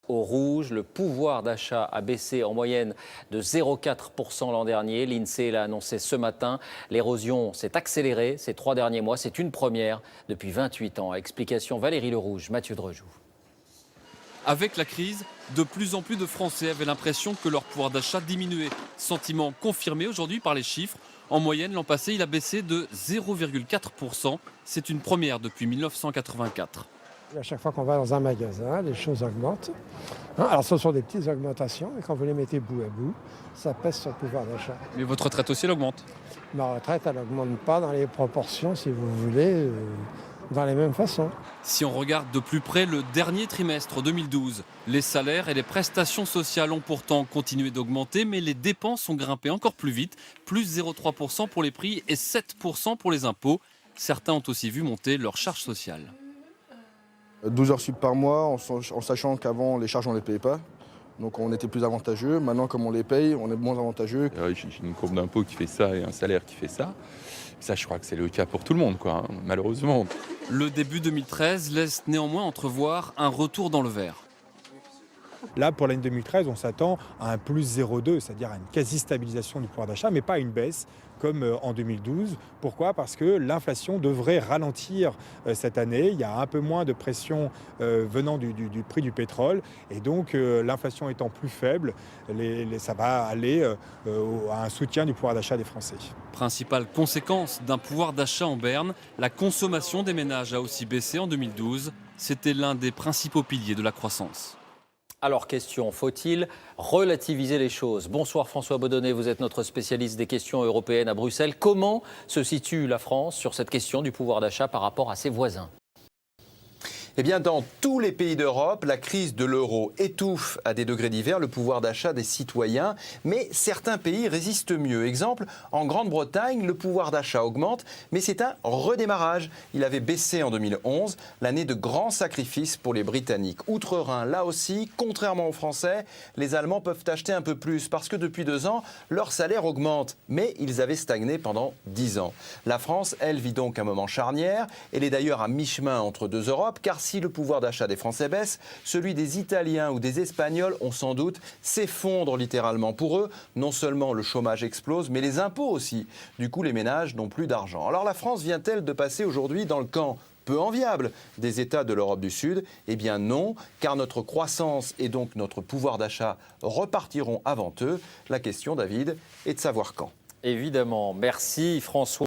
au rouge. Le pouvoir d'achat a baissé en moyenne de 0,4% l'an dernier. L'INSEE l'a annoncé ce matin. L'érosion s'est accélérée ces 3 derniers mois. C'est une première depuis 28 ans. Explication Valérie Lerouge, Mathieu Drejoux. Avec la crise, de plus en plus de Français avaient l'impression que leur pouvoir d'achat diminuait. Sentiment confirmé aujourd'hui par les chiffres. En moyenne, l'an passé, il a baissé de 0,4%. C'est une première depuis 1984. À chaque fois qu'on va dans un magasin, les choses augmentent. Alors ce sont des petites augmentations, et quand vous les mettez bout à bout, ça pèse sur le pouvoir d'achat. Mais votre retraite aussi, elle augmente. Ma retraite, elle n'augmente pas dans les proportions, si vous voulez, dans les mêmes façons. Si on regarde de plus près le dernier trimestre 2012, les salaires et les prestations sociales ont pourtant continué d'augmenter, mais les dépenses ont grimpé encore plus vite, plus 0,3% pour les prix et 7% pour les impôts. Certains ont aussi vu monter leurs charges sociales. 12 heures sup par mois, en sachant qu'avant, les charges, on ne les payait pas. Donc on était plus avantageux. Maintenant, comme on les paye, on est moins avantageux. J'ai une courbe d'impôt qui fait ça et un salaire qui fait ça. Ça, je crois que c'est le cas pour tout le monde, quoi, hein, malheureusement. Le début 2013 laisse néanmoins entrevoir un retour dans le vert. Là, pour l'année 2013, on s'attend à un plus 0,2, c'est-à-dire à une quasi-stabilisation du pouvoir d'achat, mais pas une baisse comme en 2012. Pourquoi ? Parce que l'inflation devrait ralentir cette année. Il y a un peu moins de pression venant du prix du pétrole. Et donc, l'inflation étant plus faible, ça va aller à un soutien du pouvoir d'achat des Français. Principale conséquence d'un pouvoir d'achat en berne, la consommation des ménages a aussi baissé en 2012. C'était l'un des principaux piliers de la croissance. Alors, question, faut-il relativiser les choses? Bonsoir François Baudonnet, vous êtes notre spécialiste des questions européennes à Bruxelles. Comment se situe la France sur cette question du pouvoir d'achat par rapport à ses voisins? Eh bien, dans tous les pays d'Europe, la crise de l'euro étouffe à des degrés divers le pouvoir d'achat des citoyens, mais certains pays résistent mieux. Exemple, en Grande-Bretagne, le pouvoir d'achat augmente, mais c'est un redémarrage. Il avait baissé en 2011, l'année de grands sacrifices pour les Britanniques. Outre-Rhin, là aussi, contrairement aux Français, les Allemands peuvent acheter un peu plus parce que depuis 2 ans, leur salaire augmente, mais ils avaient stagné pendant 10 ans. La France, elle, vit donc un moment charnière. Elle est d'ailleurs à mi-chemin entre deux Europes, car si le pouvoir d'achat des Français baisse, celui des Italiens ou des Espagnols, on sans doute, s'effondre littéralement. Pour eux, non seulement le chômage explose, mais les impôts aussi. Du coup, les ménages n'ont plus d'argent. Alors la France vient-elle de passer aujourd'hui dans le camp peu enviable des États de l'Europe du Sud? Eh bien non, car notre croissance et donc notre pouvoir d'achat repartiront avant eux. La question, David, est de savoir quand. Évidemment, merci François.